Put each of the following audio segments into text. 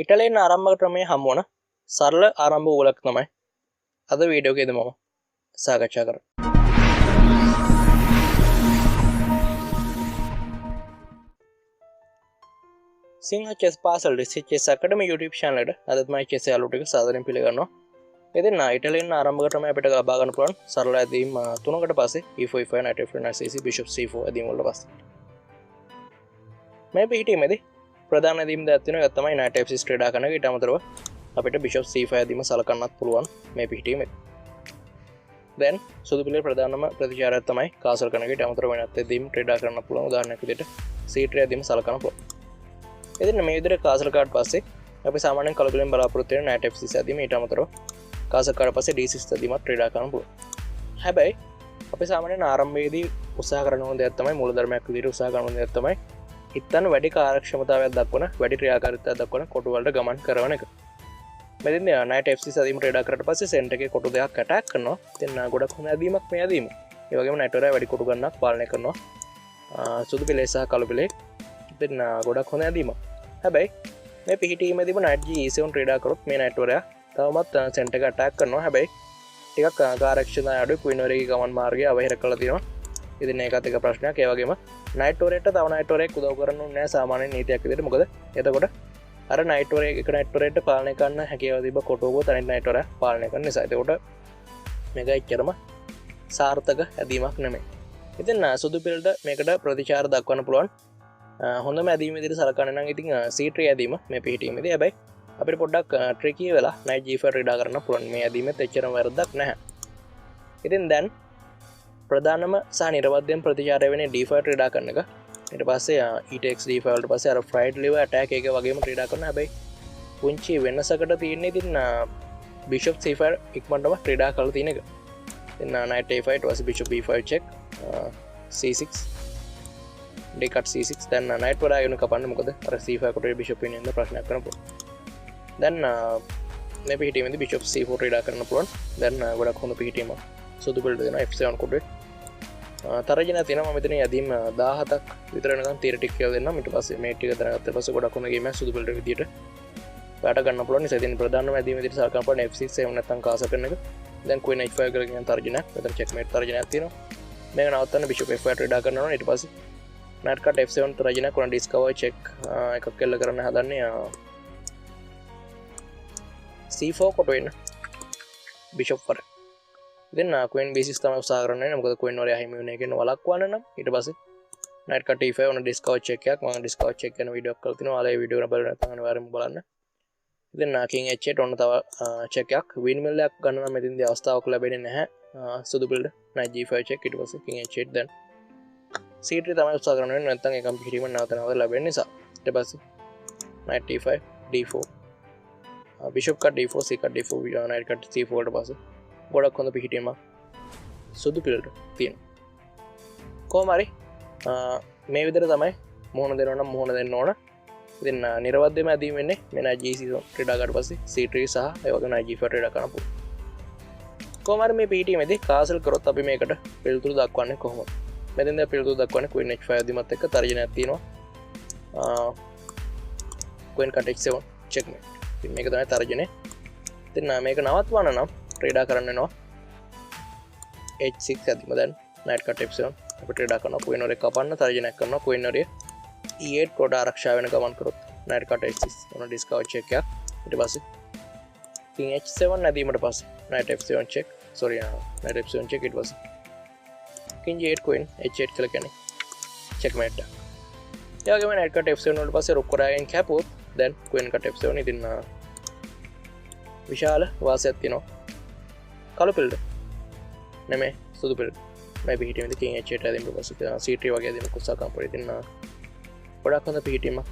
ඉටලියෙන් ආරම්භ ක්‍රමය හමුවන සරල ආරම්භ උගලක් තමයි අද වීඩියෝ එකේදී මම සාකච්ඡා කරන්නේ. සිංහ චෙස් පාසල් රිසර්ච් ඇකඩමි YouTube channel එකට අදත් මම චෙස් යාළුවෝ ටික සාදරයෙන් පිළිගන්නවා. ඉතින් ඉටලියෙන් ආරම්භ ක්‍රමය අපිට ලබා ගන්න පුළුවන් සරල ඇදීම් තුනකට පස්සේ e4 e5 knight f4 knight c6 bishop c4 ඇදීම් වලට පස්සේ මේ පිටීමේදී ප්‍රධාන ඇදීම් දෙකක් තියෙනවා. ඒක තමයි knight f6 ක්‍රීඩා කරන එක. ඊට අමතරව අපිට bishop c5 ඇදීම සලකන්නත් පුළුවන් මේ පිටීමේදී. දැන් සුදු පිළිවෙල ප්‍රධානම ප්‍රතිචාරය තමයි කාසල් කරන එක. ඊට අමතරව වෙනත් ඇදීම් ක්‍රීඩා කරන්න පුළුවන්. උදාහරණයක් විදිහට c3 ඇදීම සලකන්න පුළුවන්. ඉතින් මේ විදිහට කාසල් කාඩ් පස්සේ අපි සාමාන්‍යයෙන් කළු පිළිවෙලෙන් බලාපොරොත්තු වෙන knight f6 ඇදීම ඊට අමතරව කාසල් කාඩ් පස්සේ d6 ඇදීමත් ක්‍රීඩා කරන්න පුළුවන්. හැබැයි අපි සාමාන්‍යයෙන් ආරම්භයේදී උත්සාහ කරන දෙයක් තමයි මූලධර්මයක් විදිහට උත්සාහ කරන දෙයක් තමයි ඉත්තන වැඩි කාර්යක්ෂමතාවයක් දක්වන වැඩි ක්‍රියාකාරීත්වයක් දක්වන කොටු වලට ගමන් කරන එක. මෙතෙන් knight f6 ඇදීම ක්‍රීඩා කරලා පස්සේ සෙන්ටර් එකේ කොටු දෙකක් ඇටැක් කරනවා. ඉතින් ගොඩක් හොඳ ඇදීමක් මේ ඇදීම. ඒ වගේම knight වරයා වැඩි කොටු ගන්නක් පාලනය කරනවා. සුදු පිළේ සහ කළු පිළේ. ඉතින් ගොඩක් හොඳ ඇදීමක්. හැබැයි මේ පිහිටීමේදී knight g7 ක්‍රීඩා කරොත් මේ knight වරයා තවමත් සෙන්ටර් එක ඇටැක් කරනවා. හැබැයි ටිකක් කාර්යක්ෂමතාවය අඩුයි. queen වරයාගේ ගමන් මාර්ගය අවහිර කරලා තියෙනවා. ඉතින් ඒකත් එක ප්‍රශ්නයක්. ඒ වගේම knight වරයට තව knight වරයෙක් උදව් කරන්න ඕනේ නැහැ සාමාන්‍ය නීතියක් විදිහට. මොකද එතකොට අර knight වරයෙක් එක knight වරයට පාලනය කරන්න හැකියාව තිබ්බ කොටුවක අනිත් knight වරයා පාලනය කරන නිසා. එතකොට මේක එච්චරම සාර්ථක ඇදීමක් නෙමෙයි. ඉතින් සුදු පිළට මේකට ප්‍රතිචාර දක්වන්න පුළුවන් හොඳම ඇදීම විදිහට සලකන්න නම් ඉතින් c3 ඇදීම මේ පිහිටීමේදී. හැබැයි අපිට පොඩ්ඩක් ට්‍රිකි වෙලා knight g5 ක්‍රීඩා කරන්න පුළුවන්. මේ ඇදීමෙත් එච්චරම වැරද්දක් නැහැ. ඉතින් දැන් ප්‍රධානම සහ නිරවද්‍යම ප්‍රතිචාරය වෙන්නේ d5 ක්‍රීඩා කරන එක. ඊට පස්සේ e takes d5 වලට පස්සේ අර fried liver attack එක වගේම ක්‍රීඩා කරනවා. හැබැයි පුංචි වෙනසකට තියෙන්නේ ඉතින් bishop c5 ඉක්මනටම ක්‍රීඩා කරලා තියෙන එක. ඉතින් knight a5 ඊට පස්සේ bishop b5 check c6 d cut c6. දැන් knight වරයා යන කපන්නේ මොකද අර c5 කොටේ bishop වෙන ඉන්න ප්‍රශ්නයක් කරන්න පුළුවන්. දැන් මේ පිහිටීමේදී bishop c4 ක්‍රීඩා කරන්න පුළුවන්. දැන් ගොඩක් හොඳ පිහිටීමක් සුදු පිළට දෙනවා f7 කොටේ. තරජන තියෙනවා මෙතන යදීම් 17ක් විතර වෙනකන් තියරිටික් කියලා දෙන්නම්. ඊට පස්සේ මේ ටික දැනගත්ත පස්සේ ගොඩක් හොඳ ගේමයක් සුදු පිළට විදියට පාට ගන්න පුළුවන්. නිසා ඉතින් ප්‍රධානම ඇදීම විදියට සලකන්න පුළුවන් f6 එහෙම නැත්නම් කාසල් කරන එක. දැන් queen h5 කියලා කියන තර්ජනයක්. මෙතන checkmate තර්ජනයක් තියෙනවා. මේක නවත්තන්න bishop f5 ක්‍රීඩා කරනවා. ඊට පස්සේ knight cut f7 තර්ජනයක් කරන discover check එකක් කෙල්ල කරන්න හදන්නේ c4 කොට වෙන bishop වර. ඉතින් queen b6 තමයි උත්සාහ කරන්නේ. මොකද queen වරයා හිමි වෙන එකෙන් වළක්වන්න නම්. ඊට පස්සේ knight cut e5 on discover check එකක් මම discover check කරන වීඩියෝ එකක් කරලා තිනවා. ආලේ වීඩියෝ එක බලන්න නැත්නම් අනිවාර්යෙන්ම බලන්න. ඉතින් king h8 ඔන්න තව check එකක් windmill එකක් ගන්න නම් මෙතනදී අවස්ථාවක් ලැබෙන්නේ නැහැ. සුදු පිළට knight g5 check ඊට පස්සේ king h8 දැන් c3 තමයි උත්සාහ කරන්නේ. නැත්නම් ඒකම පිළිම නැවත ලැබෙන නිසා. ඊට පස්සේ knight e5 d4 bishop cut d4 c cut d4 knight cut c4 ට පස්සේ ගොඩක් හොඳ පිහිටීමක් සුදු පිළට තියෙනවා. කොහොම හරි මේ විදිහට තමයි මොහොන දෙනවා නම් මොහොන දෙන්න ඕන. ඉතින් නිර්වද්‍යම ඇදීම වෙන්නේ මේ knight g6 ක්‍රීඩා කරලා පස්සේ c3 සහ ඒ වගේ knight g5 ක්‍රීඩා කරන්න පුළුවන්. කොහොම හරි මේ පිහිටීමේදී කාසල් කරොත් අපි මේකට පිළිතුරු දක්වන්නේ කොහොමද? මෙතෙන් දැන් පිළිතුරු දක්වන්නේ queen h5 ඇදීමත් එක්ක තර්ජනයක් තියෙනවා. queen cut h7 checkmate. ඉතින් මේක තමයි තර්ජනේ. ඉතින් මේක නවත්වන්න නම් ක්‍රීඩා කරන්න වෙනවා h6 ඇදීම. දැන් knight cut f7 අපි ක්‍රීඩා කරනවා. queen වරේ කපන්න තර්ජනයක් කරනවා. queen වරේ e8 කොට ආරක්ෂා වෙන ගමන් කරොත් knight cut h6 ඔන discover check එකක්. ඊට පස්සේ king h7 ඇදීමට පස්සේ knight f7 check knight f7 check ඊට පස්සේ king g8 queen h8 කියලා කියන්නේ checkmate එක. ඒ වගේම knight cut f7 වලට පස්සේ rook වරාගෙන් කැපුවොත් දැන් queen cut f7 ඉතින් විශාල වාසියක් තියෙනවා කළු පිළට නෙමෙයි සුදු පිළට. මේ පිහිටීමේදී king h8 ඇදීමට පස්සේ c3 වගේ ඇදීමක් උත්සාහ කරන්න පුළුවන්. ඉතින් ගොඩක් හොඳ පිහිටීමක්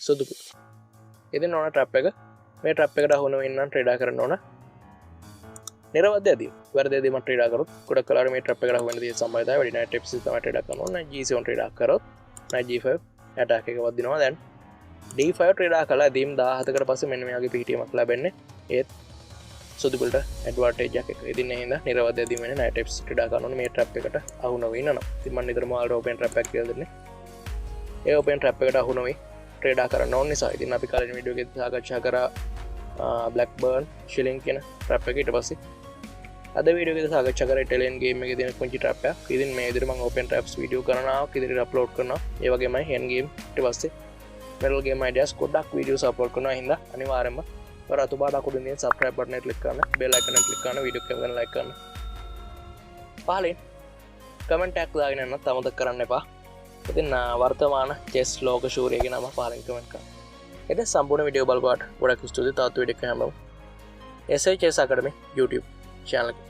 සුදු පිළට. ඉතින් ඕන ට්‍රැප් එක මේ ට්‍රැප් එකට අහු නොවෙන්න නම් ක්‍රීඩා කරන්න ඕන නිර්වද්‍ය ඇදීම. වැරදි ඇදීමක් ක්‍රීඩා කරොත් ගොඩක් කලාවට මේ ට්‍රැප් එකට අහු වෙන්න තියෙන සම්භාවිතය වැඩි. knight f6 තමයි ක්‍රීඩා කරන්න ඕන. g7 ක්‍රීඩා කරොත් knight g5 attack එක වදිනවා. දැන් d5 ක්‍රීඩා කළා ඇදීම් 17කට පස්සේ මෙන්න මේ වගේ පිහිටීමක් ලැබෙන්නේ. ඒත් සුදු පිළට ඇඩ්වාන්ටේජ් එකක්. ඉතින් ඒ හින්දා නිර්වද්‍ය ඇදීම වෙන්නේ knight f6 ක්‍රීඩා කරන්න ඕනේ මේ ට්‍රැප් එකට අහු නොවෙන්න නම්. ඉතින් මම නිතරම ඔයාලට ඕපන් ට්‍රැප් එකක් කියලා දෙන්නේ. ඒ ඕපන් ට්‍රැප් එකට අහු නොවේ ට්‍රේඩා කරන්න ඕන නිසා. ඉතින් අපි කලින් වීඩියෝ එකේ සාකච්ඡා කරා බ්ලැක්බර්න් ශිලින් කියන ට්‍රැප් එක. ඊට පස්සේ අද වීඩියෝ එකේ සාකච්ඡා කරා ඉටලියන් ගේම් එකේ තියෙන පුංචි ට්‍රැප් එකක්. ඉතින් මේ විදිහට මම ඕපන් ට්‍රැප්ස් වීඩියෝ කරනවා ඉදිරියට අප්ලෝඩ් කරනවා. ඒ වගේමයි හෙන් ගේම් ඊට පස්සේ මෙඩල් ගේම් අයිඩියාස් ගොඩක් වීඩියෝස් අප්ලෝඩ් කරනවා. හින්දා අනිවාර්යයෙන්ම රතු පාට අකුඩින් තියෙන subscribe button එක click කරන්න, bell icon එක click කරන්න, වීඩියෝ එක ගැන like කරන්න. පහලින් කමෙන්ට් එකක් දාගෙන යන්න අමතක කරන්න එපා. ඉතින් වර්තමාන චෙස් ලෝක ශූරයෙක්ගේ නම පහලින් කමෙන්ට් කරන්න. ඉතින් සම්පූර්ණ වීඩියෝ බලපුවාට ගොඩක් ස්තුතියි. තාත්තු වීඩියෝ එක හැමෝම SI Chess Academy YouTube channel එක